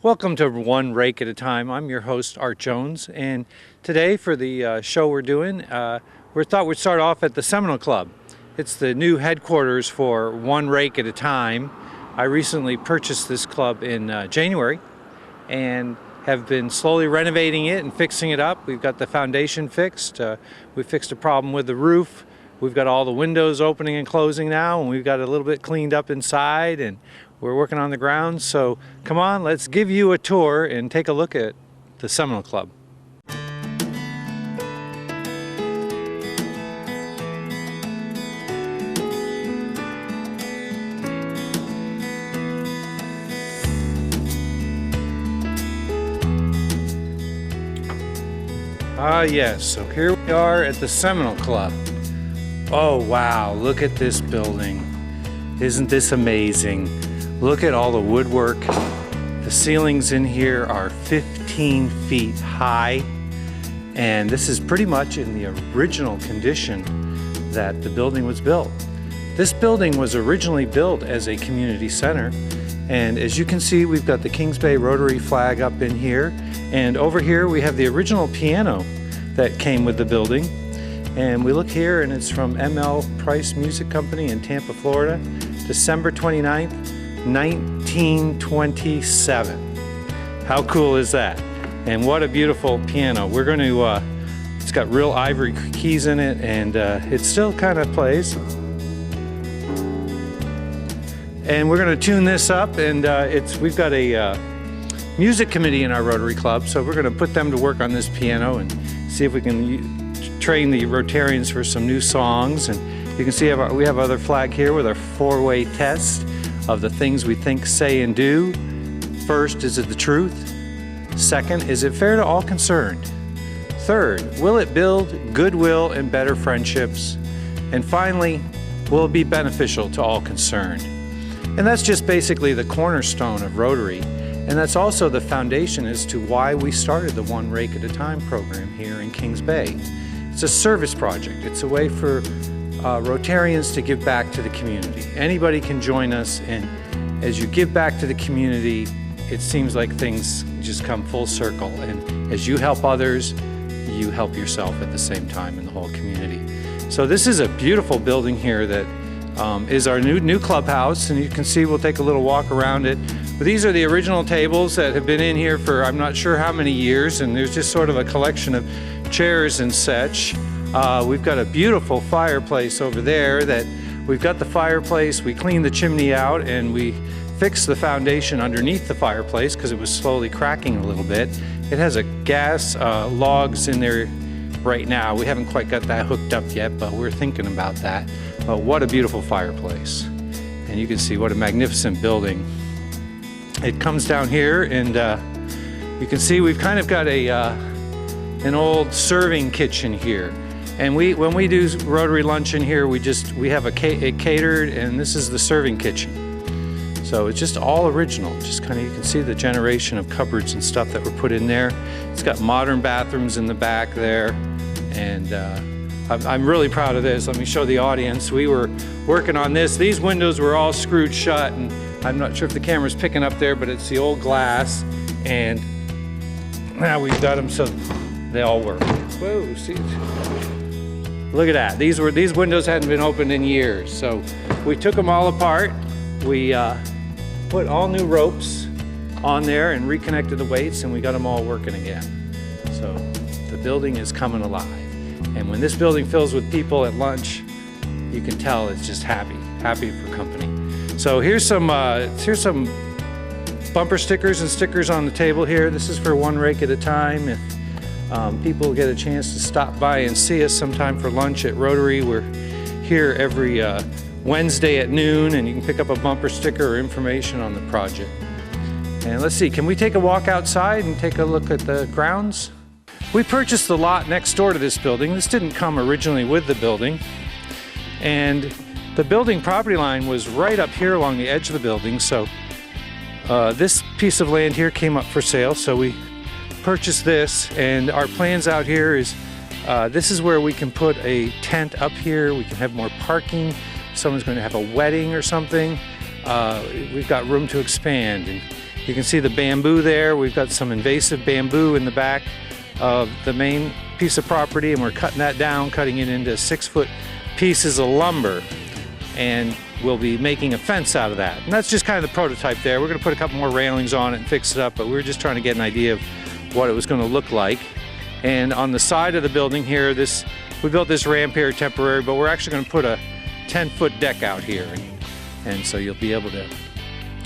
Welcome to One Rake at a Time. I'm your host, Art Jones, and today for the show we're doing, we thought we'd start off at the Seminole Club. It's the new headquarters for One Rake at a Time. I recently purchased this club in January and have been slowly renovating it and fixing it up. We've got the foundation fixed. We fixed a problem with the roof. We've got all the windows opening and closing now, and we've got a little bit cleaned up inside, and we're working on the grounds. So come on, let's give you a tour and take a look at the Seminole Club. Ah yes, so here we are at the Seminole Club. Oh wow, look at this building. Isn't this amazing? Look at all the woodwork. The ceilings in here are 15 feet high, and this is pretty much in the original condition that the building was built. This building was originally built as a community center, and as you can see, we've got the Kings Bay Rotary flag up in here, and over here we have the original piano that came with the building. And we look here, and it's from M.L. Price Music Company in Tampa, Florida, December 29th, 1927. How cool is that? And what a beautiful piano. We're going to, it's got real ivory keys in it, and it still kind of plays. And we're going to tune this up, and we've got a music committee in our Rotary Club, so we're going to put them to work on this piano and see if we can train the Rotarians for some new songs. And you can see we have other flag here with our four-way test of the things we think, say, and do. First, is it the truth? Second, is it fair to all concerned? Third, will it build goodwill and better friendships? And finally, will it be beneficial to all concerned? And that's just basically the cornerstone of Rotary. And that's also the foundation as to why we started the One Rake at a Time program here in Kings Bay. It's a service project. It's a way for Rotarians to give back to the community. Anybody can join us, and as you give back to the community, it seems like things just come full circle. And as you help others, you help yourself at the same time in the whole community. So this is a beautiful building here that is our new clubhouse, and you can see we'll take a little walk around it. But these are the original tables that have been in here for I'm not sure how many years, and there's just sort of a collection of chairs and such. We've got a beautiful fireplace over there that we've got the fireplace, we cleaned the chimney out, and we fixed the foundation underneath the fireplace because it was slowly cracking a little bit. It has a gas logs in there right now. We haven't quite got that hooked up yet, but we're thinking about that. But what a beautiful fireplace. And you can see what a magnificent building. It comes down here, and you can see we've kind of got an old serving kitchen here. And when we do Rotary lunch in here, we have it catered, and this is the serving kitchen. So it's just all original. Just kind of, you can see the generation of cupboards and stuff that were put in there. It's got modern bathrooms in the back there, and I'm really proud of this. Let me show the audience. We were working on this. These windows were all screwed shut, and I'm not sure if the camera's picking up there, but it's the old glass, and now we've got them so they all work. Whoa, see, look at that. These windows hadn't been opened in years, so we took them all apart. We put all new ropes on there and reconnected the weights, and we got them all working again. So the building is coming alive, and when this building fills with people at lunch, you can tell it's just happy for company. So here's some bumper stickers and stickers on the table here. This is for One Rake at a Time. If people get a chance to stop by and see us sometime for lunch at Rotary, we're here every Wednesday at noon, and you can pick up a bumper sticker or information on the project. And let's see, can we take a walk outside and take a look at the grounds? We purchased the lot next door to this building. This didn't come originally with the building, and the building property line was right up here along the edge of the building. So this piece of land here came up for sale, so we purchased this, and our plans out here is this is where we can put a tent up here. We can have more parking. Someone's going to have a wedding or something. We've got room to expand, and You can see the bamboo there. We've got some invasive bamboo in the back of the main piece of property, and we're cutting that down, cutting it into 6-foot pieces of lumber, and we'll be making a fence out of that. And that's just kind of the prototype there. We're going to put a couple more railings on it and fix it up, but we were just trying to get an idea of what it was going to look like. And on the side of the building here, we built this ramp here temporary, but we're actually going to put a 10-foot deck out here, and so you'll be able to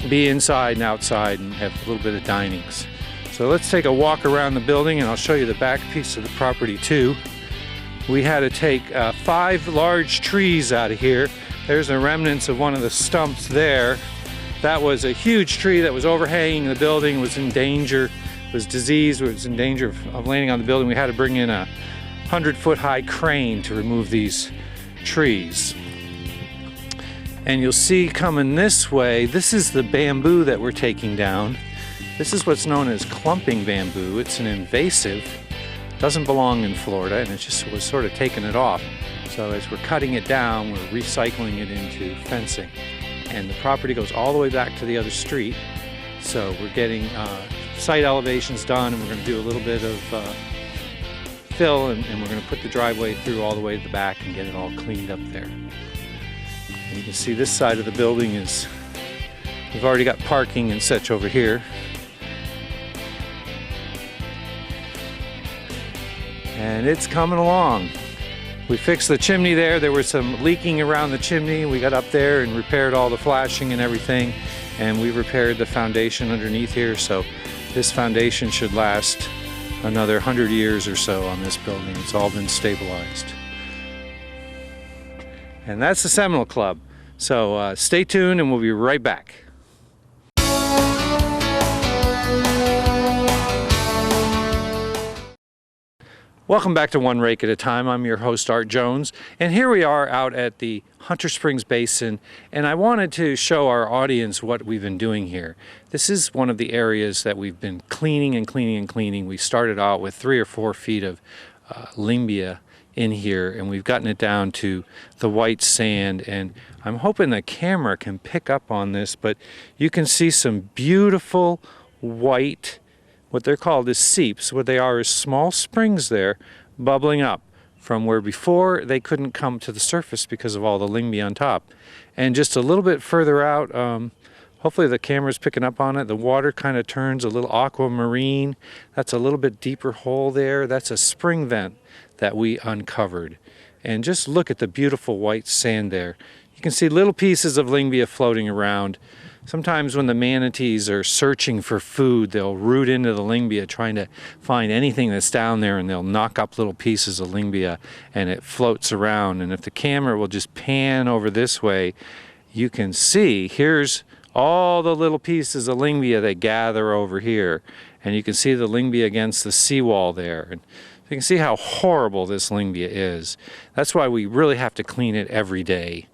be inside and outside and have a little bit of dinings. So let's take a walk around the building, and I'll show you the back piece of the property too. We had to take 5 large trees out of here. There's the remnants of one of the stumps there. That was a huge tree that was overhanging the building, was in danger, was diseased, was in danger of landing on the building. We had to bring in a 100-foot high crane to remove these trees. And you'll see coming this way, this is the bamboo that we're taking down. This is what's known as clumping bamboo. It's an invasive, doesn't belong in Florida, and it just was sort of taking it off. So as we're cutting it down, we're recycling it into fencing. And the property goes all the way back to the other street. So we're getting site elevations done, and we're going to do a little bit of fill, and we're going to put the driveway through all the way to the back and get it all cleaned up there. And you can see this side of the building is, we've already got parking and such over here. And it's coming along. We fixed the chimney there. There was some leaking around the chimney. We got up there and repaired all the flashing and everything. And we repaired the foundation underneath here. So this foundation should last another 100 years or so on this building. It's all been stabilized. And that's the Seminole Club. So stay tuned and we'll be right back. Welcome back to One Rake at a Time. I'm your host, Art Jones, and here we are out at the Hunter Springs Basin, and I wanted to show our audience what we've been doing here. This is one of the areas that we've been cleaning and cleaning and cleaning. We started out with 3 or 4 feet of limbia in here, and we've gotten it down to the white sand, and I'm hoping the camera can pick up on this, but you can see some beautiful white, what they're called is seeps. What they are is small springs there bubbling up from where before they couldn't come to the surface because of all the limbia on top. And just a little bit further out, hopefully the camera's picking up on it, the water kind of turns a little aquamarine. That's a little bit deeper hole there. That's a spring vent that we uncovered. And just look at the beautiful white sand there. You can see little pieces of limbia floating around. Sometimes when the manatees are searching for food, they'll root into the limbia trying to find anything that's down there, and they'll knock up little pieces of limbia and it floats around. And if the camera will just pan over this way, you can see here's all the little pieces of limbia that gather over here. And you can see the limbia against the seawall there. And you can see how horrible this limbia is. That's why we really have to clean it every day.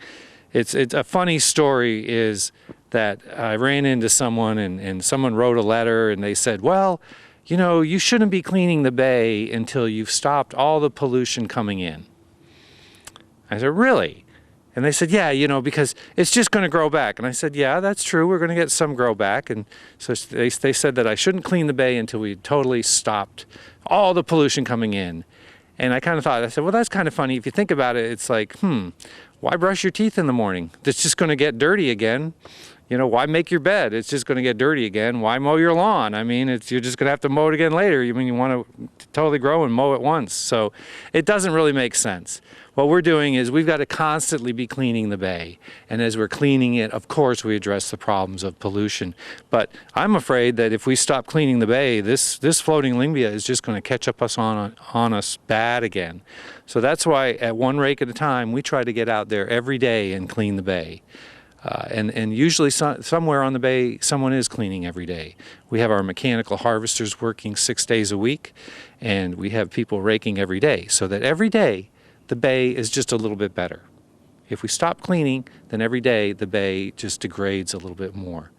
It's a funny story is that I ran into someone and someone wrote a letter and they said, well, you know, you shouldn't be cleaning the bay until you've stopped all the pollution coming in. I said, really? And they said, yeah, you know, because it's just going to grow back. And I said, yeah, that's true. We're going to get some grow back. And so they said that I shouldn't clean the bay until we totally stopped all the pollution coming in. And I kind of thought, I said, well, that's kind of funny. If you think about it, it's like, why brush your teeth in the morning? It's just going to get dirty again. You know, why make your bed? It's just going to get dirty again. Why mow your lawn? I mean, you're just going to have to mow it again later. You mean you want to totally grow and mow it once. So it doesn't really make sense. What we're doing is we've got to constantly be cleaning the bay. And as we're cleaning it, of course, we address the problems of pollution. But I'm afraid that if we stop cleaning the bay, this floating limbia is just going to catch up on us bad again. So that's why at One Rake at a Time, we try to get out there every day and clean the bay. And usually somewhere on the bay, someone is cleaning every day. We have our mechanical harvesters working 6 days a week, and we have people raking every day, so that every day the bay is just a little bit better. If we stop cleaning, then every day the bay just degrades a little bit more.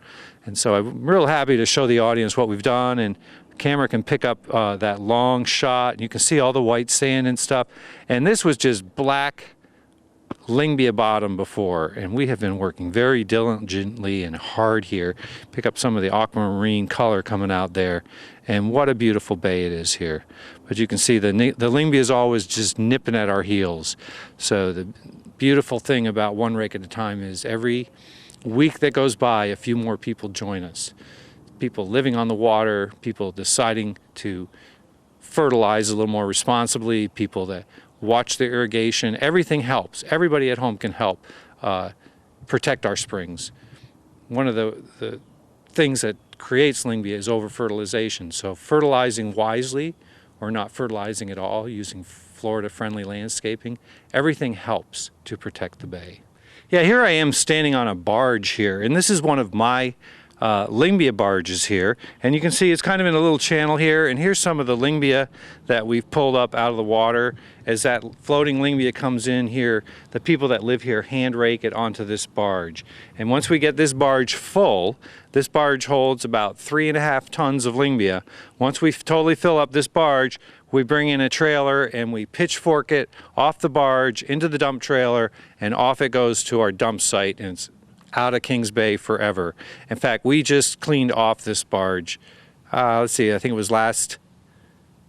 And so I'm real happy to show the audience what we've done, and the camera can pick up that long shot, and you can see all the white sand and stuff. And this was just black Lyngbya bottom before, and we have been working very diligently and hard here. Pick up some of the aquamarine color coming out there, and what a beautiful bay it is here. But you can see the Lyngbya is always just nipping at our heels. So the beautiful thing about One Rake at a time is every week that goes by, a few more people join us. People living on the water, people deciding to fertilize a little more responsibly, people that watch the irrigation. Everything helps. Everybody at home can help protect our springs. One of the things that creates Lyngbya is over-fertilization. So fertilizing wisely or not fertilizing at all, using Florida-friendly landscaping, everything helps to protect the bay. Yeah, here I am standing on a barge here, and this is one of my Lyngbya barges here, and you can see it's kind of in a little channel here, and here's some of the Lyngbya that we've pulled up out of the water. As that floating Lyngbya comes in here, the people that live here hand rake it onto this barge, and once we get this barge full, this barge holds about 3.5 tons of Lyngbya. Once we totally fill up this barge, we bring in a trailer and we pitchfork it off the barge into the dump trailer, and off it goes to our dump site, and it's out of Kings Bay forever. In fact, we just cleaned off this barge. Let's see, I think it was last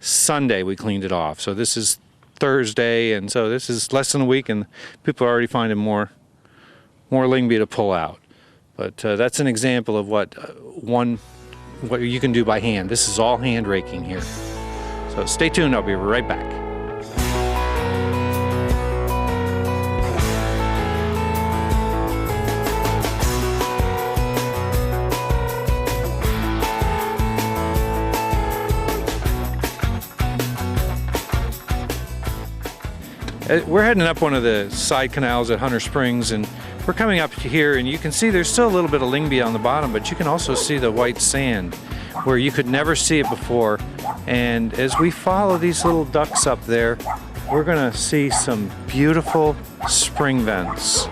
Sunday we cleaned it off. So this is Thursday, and so this is less than a week, and people are already finding more Lyngbya to pull out. But that's an example of what you can do by hand. This is all hand raking here. So stay tuned, I'll be right back. We're heading up one of the side canals at Hunter Springs, and we're coming up here, and you can see there's still a little bit of Lyngbya on the bottom, but you can also see the white sand where you could never see it before. And as we follow these little ducks up there, we're gonna see some beautiful spring vents.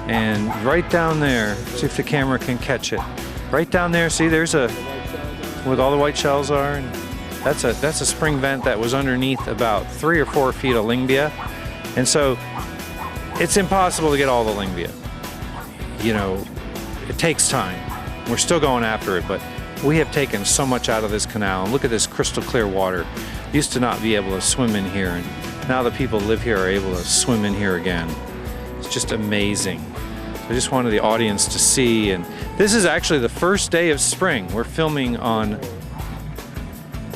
And right down there, see if the camera can catch it. Right down there, see there's where all the white shells are, and that's a spring vent that was underneath about 3 or 4 feet of Lyngbya. And so it's impossible to get all the Lyngbya. You know, it takes time. We're still going after it, but we have taken so much out of this canal. And look at this crystal clear water. Used to not be able to swim in here, and now the people who live here are able to swim in here again. It's just amazing. I just wanted the audience to see, and this is actually the first day of spring. We're filming on,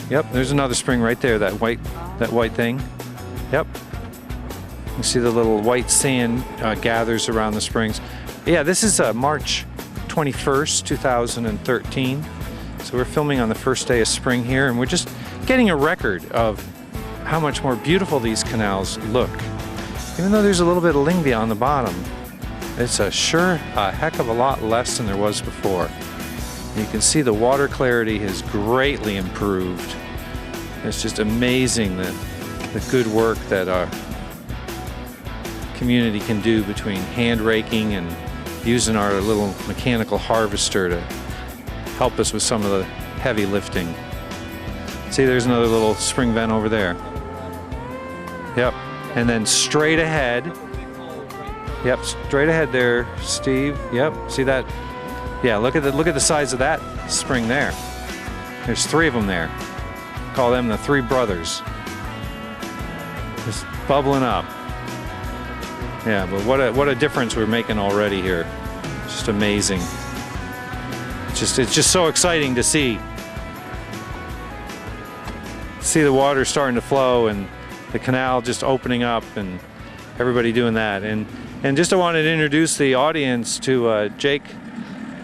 yep, there's another spring right there, that white thing. Yep. You see the little white sand gathers around the springs. Yeah, this is March 21st, 2013. So we're filming on the first day of spring here, and we're just getting a record of how much more beautiful these canals look. Even though there's a little bit of Lyngbya on the bottom, it's a heck of a lot less than there was before. You can see the water clarity has greatly improved. It's just amazing the good work that our community can do between hand raking and using our little mechanical harvester to help us with some of the heavy lifting. See, there's another little spring vent over there. Yep, and then straight ahead. Yep, straight ahead there, Steve. Yep, see that? Yeah, look at the size of that spring there. There's 3 of them there. Call them the 3 brothers. Just bubbling up. Yeah, but what a difference we're making already here. Just amazing. It's just so exciting to see the water starting to flow and the canal just opening up and everybody doing that. And just I wanted to introduce the audience to Jake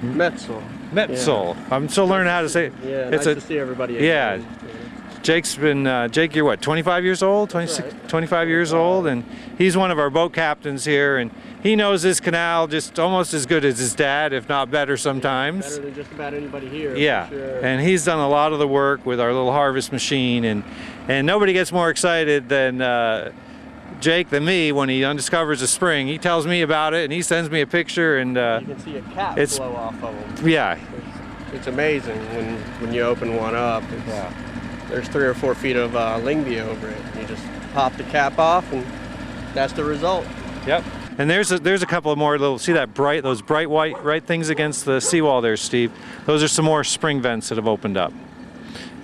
Metzel. Yeah. I'm still learning how to say it. Yeah, nice to see everybody again. Yeah. Jake's been, Jake, you're what, 25 years old? 26, right. 25 years old, and he's one of our boat captains here, and he knows this canal just almost as good as his dad, if not better sometimes. Better than just about anybody here. Yeah, for sure. And he's done a lot of the work with our little harvest machine, and nobody gets more excited than Jake than me when he undiscovers a spring. He tells me about it, and he sends me a picture, and you can see a cap blow off of them. Yeah. It's amazing when you open one up. There's 3 or 4 feet of Lyngbya over it. You just pop the cap off, and that's the result. Yep. And there's a couple of more little, see those bright white things against the seawall there, Steve? Those are some more spring vents that have opened up.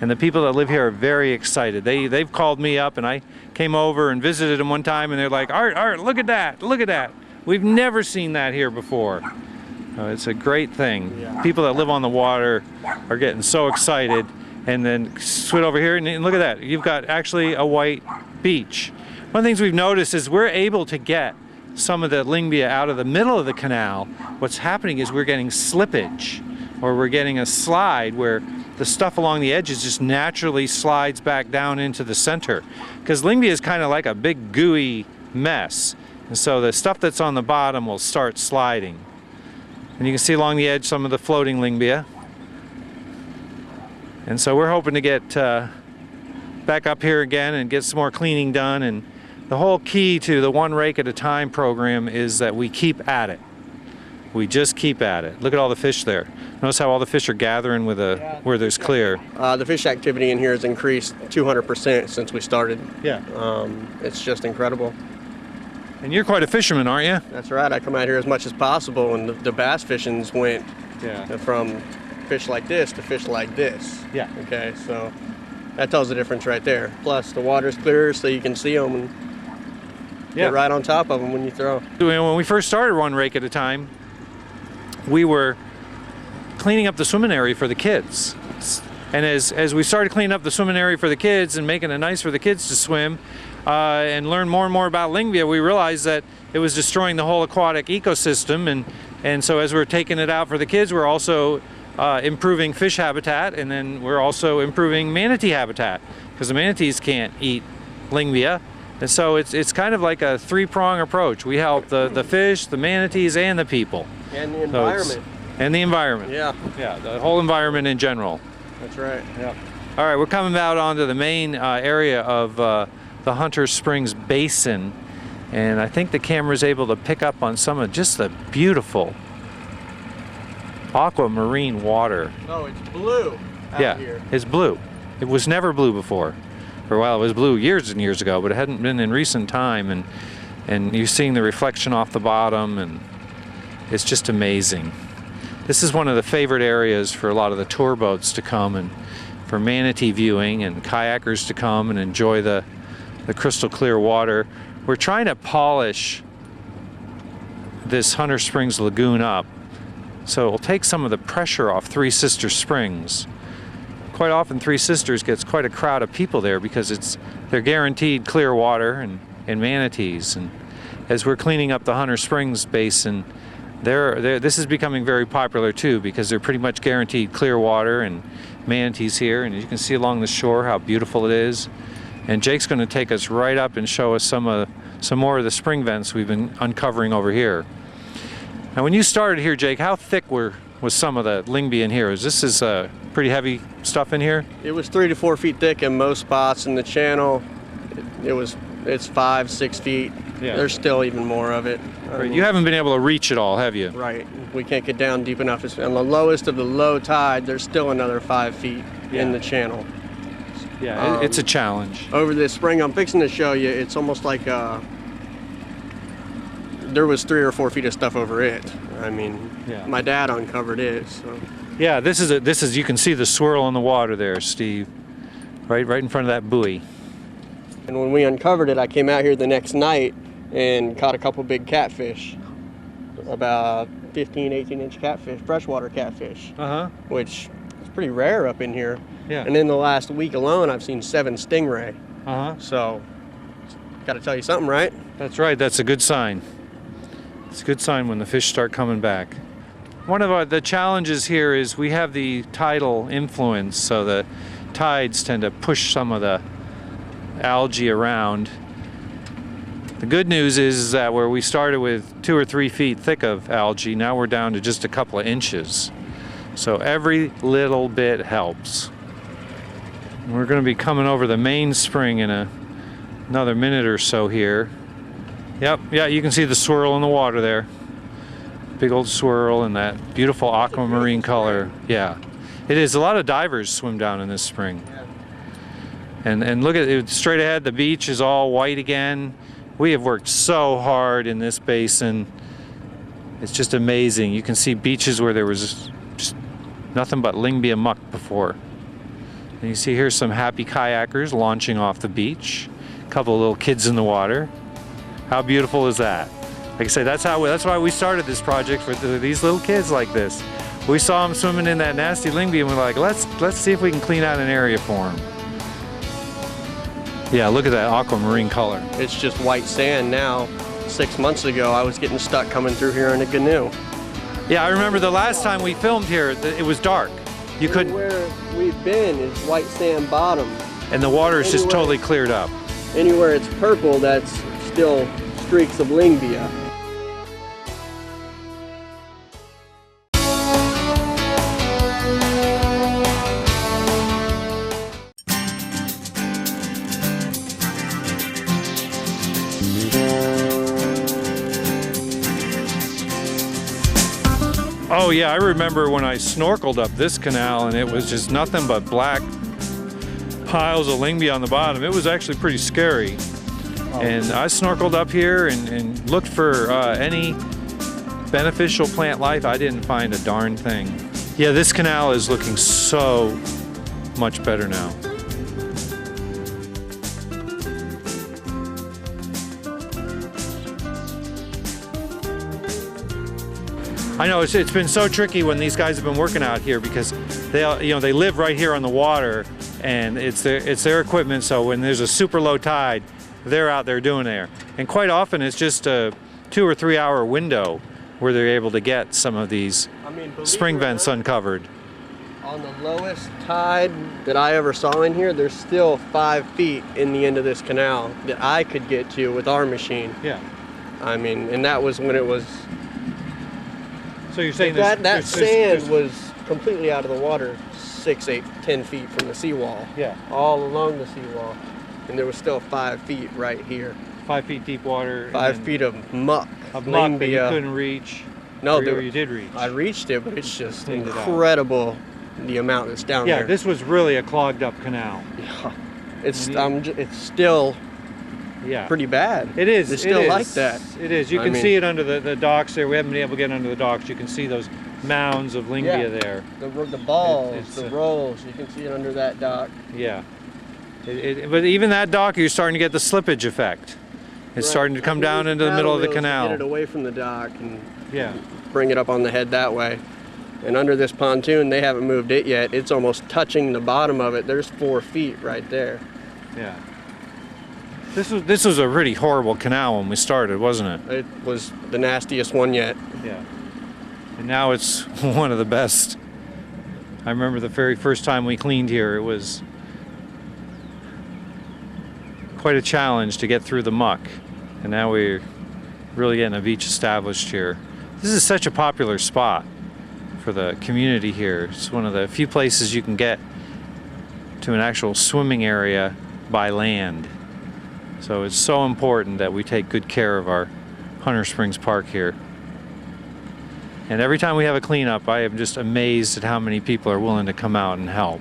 And the people that live here are very excited. They've called me up, and I came over and visited them one time, and they're like, Art, look at that, look at that. We've never seen that here before. It's a great thing. Yeah. People that live on the water are getting so excited. And then switch over here, and look at that. You've got actually a white beach. One of the things we've noticed is we're able to get some of the Lyngbya out of the middle of the canal. What's happening is we're getting slippage, or we're getting a slide where the stuff along the edges just naturally slides back down into the center. Because Lyngbya is kind of like a big gooey mess. And so the stuff that's on the bottom will start sliding. And you can see along the edge some of the floating Lyngbya. And so we're hoping to get back up here again and get some more cleaning done. And the whole key to the One Rake at a Time program is that we keep at it. We just keep at it. Look at all the fish there. Notice how all the fish are gathering with where there's clear. The fish activity in here has increased 200% since we started. Yeah. It's just incredible. And you're quite a fisherman, aren't you? That's right. I come out here as much as possible, and the bass fishings went from fish like this to fish like this. Yeah. Okay, so that tells the difference right there. Plus, the water's clear, so you can see them and get right on top of them when you throw. When we first started One Rake at a Time, we were cleaning up the swimming area for the kids. And as we started cleaning up the swimming area for the kids and making it nice for the kids to swim and learn more and more about Lyngbya, we realized that it was destroying the whole aquatic ecosystem. And so as we're taking it out for the kids, we're also improving fish habitat, and then we're also improving manatee habitat, because the manatees can't eat Lyngbya. And so it's kind of like a three-prong approach. We help the fish, the manatees, and the people. And the environment. And the environment. Yeah. Yeah, the whole environment in general. That's right. Yeah. All right, we're coming out onto the main area of the Hunter Springs Basin, and I think the camera's able to pick up on some of just the beautiful aquamarine water. Oh, it's blue out here. It's blue. It was never blue before. For a while it was blue years and years ago, but it hadn't been in recent time, and you're seeing the reflection off the bottom, and it's just amazing. This is one of the favorite areas for a lot of the tour boats to come, and for manatee viewing, and kayakers to come and enjoy the crystal clear water. We're trying to polish this Hunter Springs Lagoon up, so it will take some of the pressure off Three Sisters Springs. Quite often Three Sisters gets quite a crowd of people there because they're guaranteed clear water and manatees. And as we're cleaning up the Hunter Springs Basin, this is becoming very popular too, because they're pretty much guaranteed clear water and manatees here. And you can see along the shore how beautiful it is. And Jake's going to take us right up and show us some more of the spring vents we've been uncovering over here. Now, when you started here, Jake, how thick was some of the Lyngbya in here? This is pretty heavy stuff in here? It was 3 to 4 feet thick in most spots in the channel. It's 5, 6 feet. Yeah. There's still even more of it. Right. You haven't been able to reach it all, have you? Right. We can't get down deep enough. On the lowest of the low tide, there's still another 5 feet in the channel. Yeah, it's a challenge. Over this spring I'm fixing to show you, it's almost like there was 3 or 4 feet of stuff over it. I mean, my dad uncovered it. So. Yeah, this is you can see the swirl in the water there, Steve, right in front of that buoy. And when we uncovered it, I came out here the next night and caught a couple big catfish, about 15, 18-inch catfish, freshwater catfish, which is pretty rare up in here. Yeah. And in the last week alone, I've seen 7 stingray. So, got to tell you something, right? That's right. That's a good sign. It's a good sign when the fish start coming back. One of the challenges here is we have the tidal influence, so the tides tend to push some of the algae around. The good news is that where we started with 2 or 3 feet thick of algae, now we're down to just a couple of inches. So every little bit helps. We're going to be coming over the main spring in another minute or so here. Yep, yeah, you can see the swirl in the water there. Big old swirl and that beautiful aquamarine color. Yeah, it is. A lot of divers swim down in this spring. And look at it straight ahead. The beach is all white again. We have worked so hard in this basin. It's just amazing. You can see beaches where there was just nothing but Lyngbya muck before. And you see here's some happy kayakers launching off the beach. A couple of little kids in the water. How beautiful is that? Like I say, that's why we started this project, for these little kids like this. We saw them swimming in that nasty Lyngbya and we're like, let's see if we can clean out an area for them. Yeah, look at that aquamarine color. It's just white sand now. 6 months ago, I was getting stuck coming through here in a canoe. Yeah, I remember the last time we filmed here, it was dark. You couldn't. Where we've been is white sand bottom. And the water is just totally cleared up. Anywhere it's purple, that's still streaks of Lyngbya. Oh yeah, I remember when I snorkeled up this canal and it was just nothing but black piles of Lyngbya on the bottom. It was actually pretty scary. And I snorkeled up here and looked for any beneficial plant life. I didn't find a darn thing. Yeah, this canal is looking so much better now. I know it's been so tricky when these guys have been working out here, because they live right here on the water, and it's their equipment. So when there's a super low tide, they're out there doing there. And quite often it's just a 2 or 3 hour window where they're able to get some of these spring vents uncovered. On the lowest tide that I ever saw in here, there's still 5 feet in the end of this canal that I could get to with our machine. Yeah. I mean, and that was when it was. So you're saying that sand was completely out of the water, 6, 8, 10 feet from the seawall. Yeah. All along the seawall. And there was still 5 feet right here. 5 feet deep water. 5 feet of muck. Of muck that you couldn't reach. No, you did reach. I reached it, but it's just incredible the amount that's down there. Yeah, this was really a clogged up canal. Yeah. It's still pretty bad. It is. It's still like that. It is. You can see it under the docks there. We haven't been able to get under the docks. You can see those mounds of Lyngbya there. The balls, the rolls, you can see it under that dock. Yeah. But even that dock, you're starting to get the slippage effect. It's starting to come down into the middle of the canal. Get it away from the dock and bring it up on the head that way. And under this pontoon, they haven't moved it yet. It's almost touching the bottom of it. There's 4 feet right there. Yeah. This was a pretty horrible canal when we started, wasn't it? It was the nastiest one yet. Yeah. And now it's one of the best. I remember the very first time we cleaned here, it was quite a challenge to get through the muck. And now we're really getting a beach established here. This is such a popular spot for the community here. It's one of the few places you can get to an actual swimming area by land. So it's so important that we take good care of our Hunter Springs Park here. And every time we have a cleanup, I am just amazed at how many people are willing to come out and help.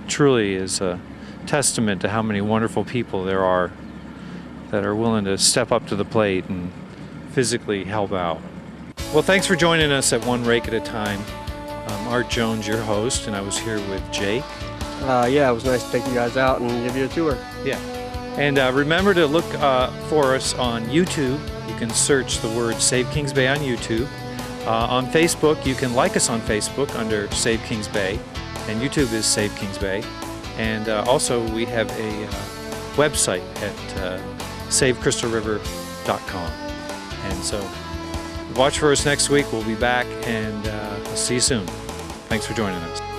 Truly is a testament to how many wonderful people there are that are willing to step up to the plate and physically help out. Well, thanks for joining us at One Rake at a Time. I'm Art Jones, your host, and I was here with Jake. Yeah, it was nice to take you guys out and give you a tour. Yeah. And remember to look for us on YouTube. You can search the word Save Kings Bay on YouTube. On Facebook, you can like us on Facebook under Save Kings Bay, and YouTube is Save Kings Bay. And also, we have a website at savecrystalriver.com. And so, watch for us next week. We'll be back, and see you soon. Thanks for joining us.